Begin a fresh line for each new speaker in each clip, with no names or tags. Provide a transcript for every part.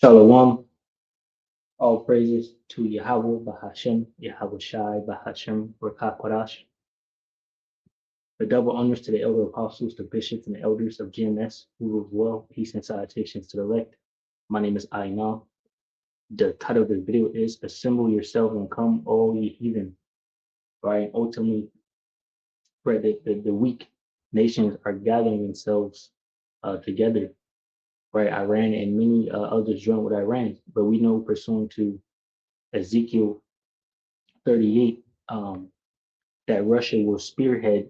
Shalom, all praises to Yahweh Bahashem, Yahweh Shai Bahashem, Rakakwadash. The double honors to the elder apostles, the bishops, and the elders of GMS who rule well. Peace and salutations to the elect. My name is Aina. The title of the video is Assemble Yourselves and Come, All Ye Heathen. Right? Ultimately, right, the weak nations are gathering themselves together. Right? Iran and many others join with Iran, but we know pursuant to Ezekiel 38, that Russia will spearhead,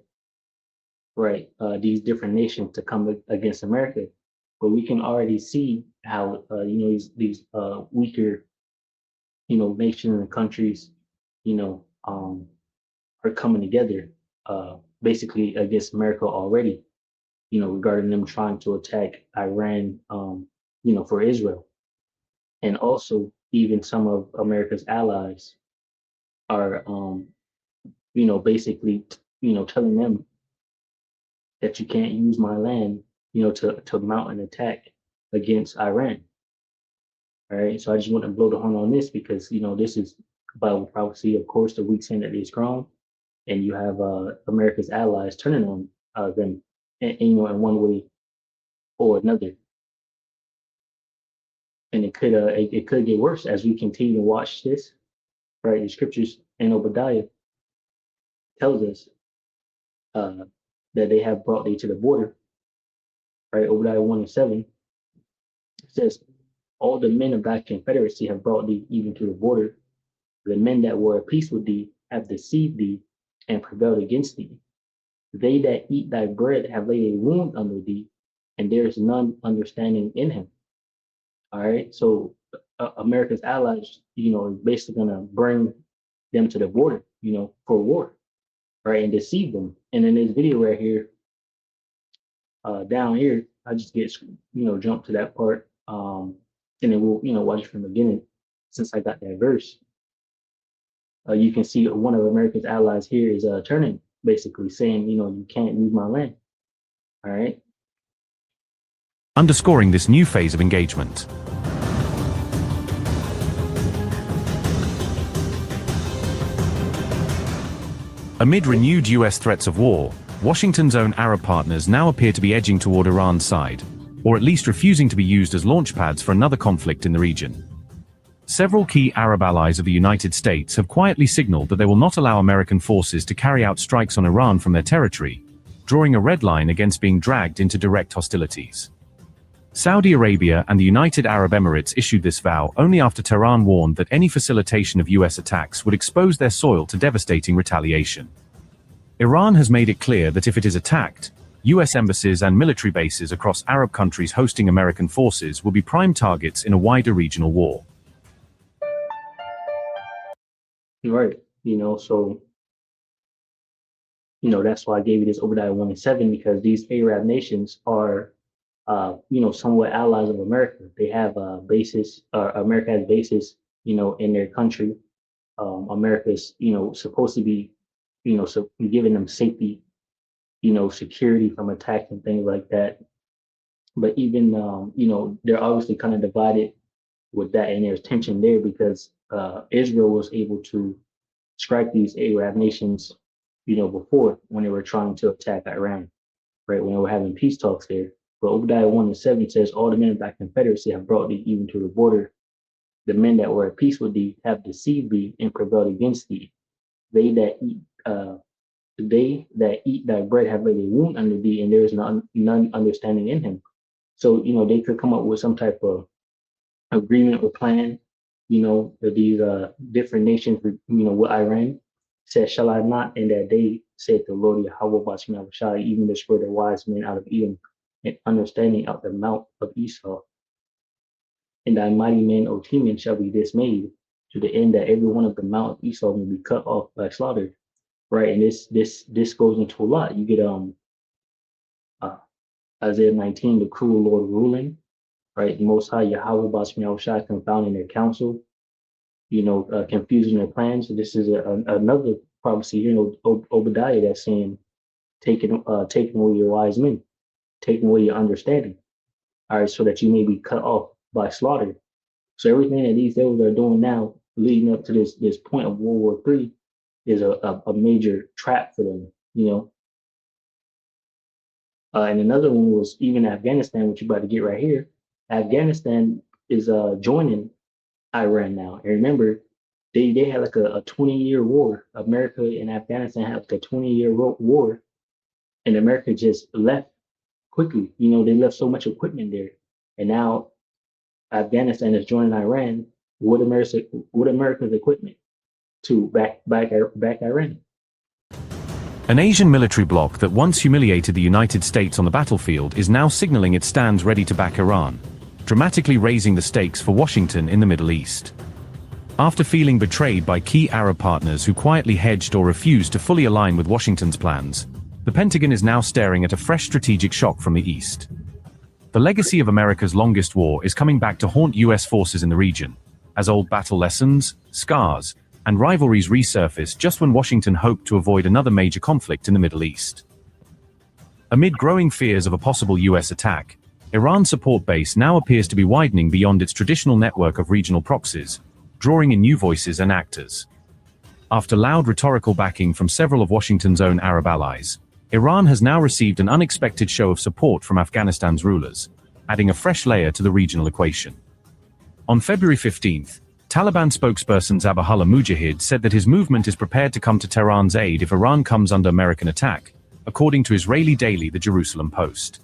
right, these different nations to come against America. But we can already see how these weaker nations and countries you know um, are coming together basically against America already. Regarding them trying to attack Iran, for Israel, and also even some of America's allies are basically telling them that you can't use my land, to mount an attack against Iran. All right. So I just want to blow the horn on this because this is Bible prophecy, of course, the weak sin that is grown, and you have America's allies turning on them, in one way or another, and it could get worse as we continue to watch this. Right, the scriptures in Obadiah tells us uh, that they have brought thee to the border. Right, Obadiah 1:7 says, all the men of thy confederacy have brought thee even to the border. The men that were at peace with thee have deceived thee and prevailed against thee. They that eat thy bread have laid a wound under thee, and there is none understanding in him. All right. So America's allies, is basically going to bring them to the border, for war, right, and deceive them. And in this video right here, down here, I just get, jump to that part. And then we'll, watch it from the beginning since I got that verse. You can see one of America's allies here is turning, basically saying, you can't use my land. All right.
Underscoring this new phase of engagement. Amid renewed US threats of war, Washington's own Arab partners now appear to be edging toward Iran's side, or at least refusing to be used as launch pads for another conflict in the region. Several key Arab allies of the United States have quietly signaled that they will not allow American forces to carry out strikes on Iran from their territory, drawing a red line against being dragged into direct hostilities. Saudi Arabia and the United Arab Emirates issued this vow only after Tehran warned that any facilitation of US attacks would expose their soil to devastating retaliation. Iran has made it clear that if it is attacked, US embassies and military bases across Arab countries hosting American forces will be prime targets in a wider regional war.
Right. So, that's why I gave you this Obadiah 1:7, because these Arab nations are somewhat allies of America. They have bases, America has bases, in their country. America's, supposed to be, so giving them safety, security from attacks and things like that. But even, they're obviously kind of divided with that, and there's tension there because Israel was able to strike these Arab nations, before when they were trying to attack Iran, right? When they were having peace talks there. But Obadiah 1:7 says, all the men of thy confederacy have brought thee even to the border. The men that were at peace with thee have deceived thee and prevailed against thee. They that eat thy bread have laid a wound under thee, and there is none understanding in him. So, they could come up with some type of agreement or plan, that these different nations, with Iran. Said, shall I not in that day, said the Lord Yahweh Bashim Shai, even destroy the wise men out of Edom, and understanding out the mount of Esau. And thy mighty men, O Teman, shall be dismayed, to the end that every one of the mount of Esau will be cut off by slaughter. Right, and this goes into a lot. You get uh, Isaiah 19, the cruel Lord ruling. Right, the Most High Yahweh Bashim Shai confounding their counsel, confusing their plans. So this is another prophecy here in Obadiah that's saying, taking away your wise men, taking away your understanding. All right, so that you may be cut off by slaughter. So everything that these devils are doing now, leading up to this point of World War III, is a major trap for them. And another one was even Afghanistan, which you're about to get right here. Afghanistan is joining Iran now. And remember, they had like a 20-year war. America and Afghanistan had like a 20-year war, and America just left quickly. They left so much equipment there, and now Afghanistan is joining Iran with America's equipment to back Iran.
An Asian military bloc that once humiliated the United States on the battlefield is now signaling it stands ready to back Iran, dramatically raising the stakes for Washington in the Middle East. After feeling betrayed by key Arab partners who quietly hedged or refused to fully align with Washington's plans, the Pentagon is now staring at a fresh strategic shock from the East. The legacy of America's longest war is coming back to haunt US forces in the region, as old battle lessons, scars, and rivalries resurface just when Washington hoped to avoid another major conflict in the Middle East. Amid growing fears of a possible US attack, Iran's support base now appears to be widening beyond its traditional network of regional proxies, drawing in new voices and actors. After loud rhetorical backing from several of Washington's own Arab allies, Iran has now received an unexpected show of support from Afghanistan's rulers, adding a fresh layer to the regional equation. On February 15th, Taliban spokesperson Zabihullah Mujahid said that his movement is prepared to come to Tehran's aid if Iran comes under American attack, according to Israeli daily The Jerusalem Post.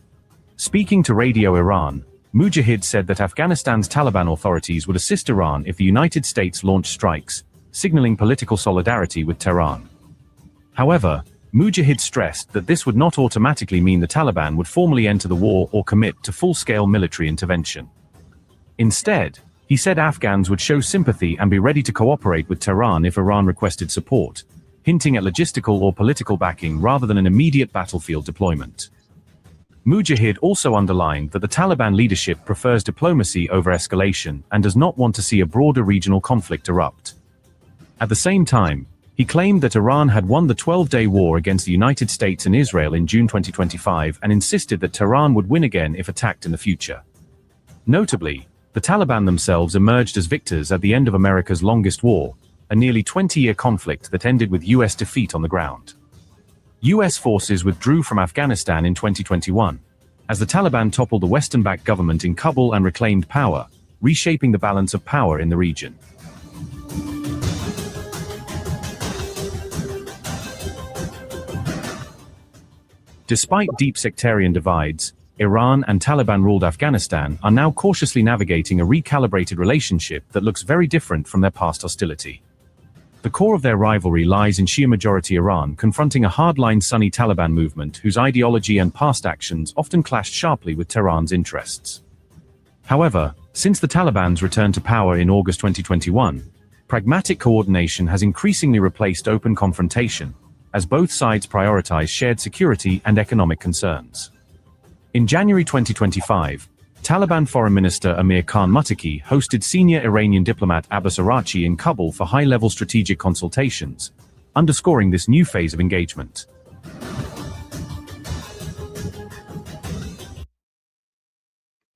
Speaking to Radio Iran, Mujahid said that Afghanistan's Taliban authorities would assist Iran if the United States launched strikes, signaling political solidarity with Tehran. However, Mujahid stressed that this would not automatically mean the Taliban would formally enter the war or commit to full-scale military intervention. Instead, he said Afghans would show sympathy and be ready to cooperate with Tehran if Iran requested support, hinting at logistical or political backing rather than an immediate battlefield deployment. Mujahid also underlined that the Taliban leadership prefers diplomacy over escalation and does not want to see a broader regional conflict erupt. At the same time, he claimed that Iran had won the 12-day war against the United States and Israel in June 2025 and insisted that Tehran would win again if attacked in the future. Notably, the Taliban themselves emerged as victors at the end of America's longest war, a nearly 20-year conflict that ended with US defeat on the ground. US forces withdrew from Afghanistan in 2021, as the Taliban toppled the Western-backed government in Kabul and reclaimed power, reshaping the balance of power in the region. Despite deep sectarian divides, Iran and Taliban-ruled Afghanistan are now cautiously navigating a recalibrated relationship that looks very different from their past hostility. The core of their rivalry lies in Shia-majority Iran confronting a hardline Sunni Taliban movement whose ideology and past actions often clashed sharply with Tehran's interests. However, since the Taliban's return to power in August 2021, pragmatic coordination has increasingly replaced open confrontation, as both sides prioritize shared security and economic concerns. In January 2025, Taliban Foreign Minister Amir Khan Muttaqi hosted senior Iranian diplomat Abbas Araghchi in Kabul for high-level strategic consultations, underscoring this new phase of engagement.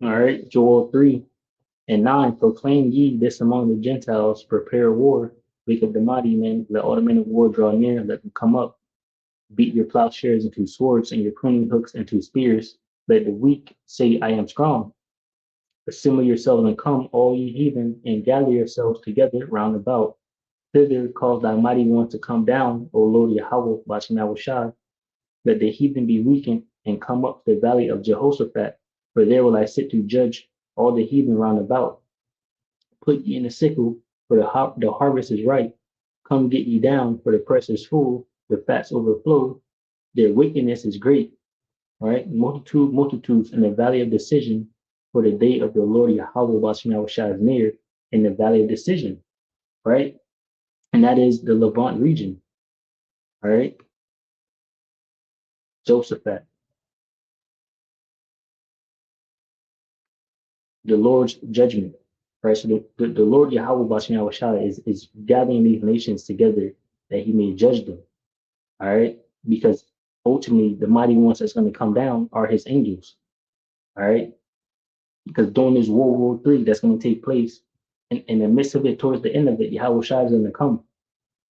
All right, Joel 3:9, proclaim ye this among the Gentiles, prepare war, wake up the mighty men, let all the men of war draw near, let them come up, beat your plowshares into swords and your pruning hooks into spears, let the weak say, I am strong. Assemble yourselves and come, all ye heathen, and gather yourselves together round about. Thither cause thy mighty one to come down, O Lord Yahweh, Bashem Shai. Let the heathen be weakened and come up to the valley of Jehoshaphat, for there will I sit to judge all the heathen round about. Put ye in the sickle, for the harvest is ripe. Come get ye down, for the press is full, the fats overflow. Their wickedness is great. All right, multitudes in the valley of decision, for the day of the Lord Yahweh Bashem Shai is near, in the valley of decision. Right, and that is the Levant region. All right, Josaphat. The Lord's judgment, right? So the Lord Yahweh Bashem Shai is gathering these nations together that he may judge them, all right? Because ultimately the mighty ones that's going to come down are his angels, all right? Because during this World War III that's going to take place, in the midst of it, towards the end of it, Yahweh Shai is going to come,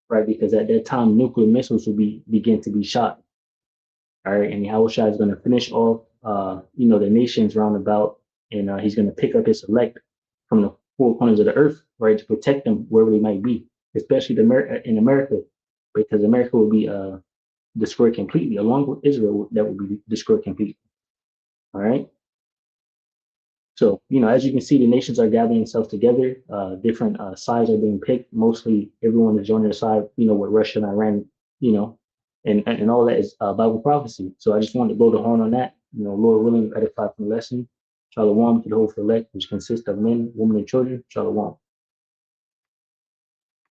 right? Because at that time, nuclear missiles will begin to be shot, all right? And Yahweh Shai is going to finish off, the nations round about, and he's going to pick up his elect from the four corners of the earth, right, to protect them wherever they might be, especially in America, because America will be destroyed completely, along with Israel, that will be destroyed completely. All right. So, as you can see, the nations are gathering themselves together. Different sides are being picked. Mostly everyone is joining the side, with Russia and Iran, and all that is Bible prophecy. So I just wanted to blow the horn on that. Lord willing, edify from the lesson. Shalom to the whole elect, which consists of men, women, and children. Shalom.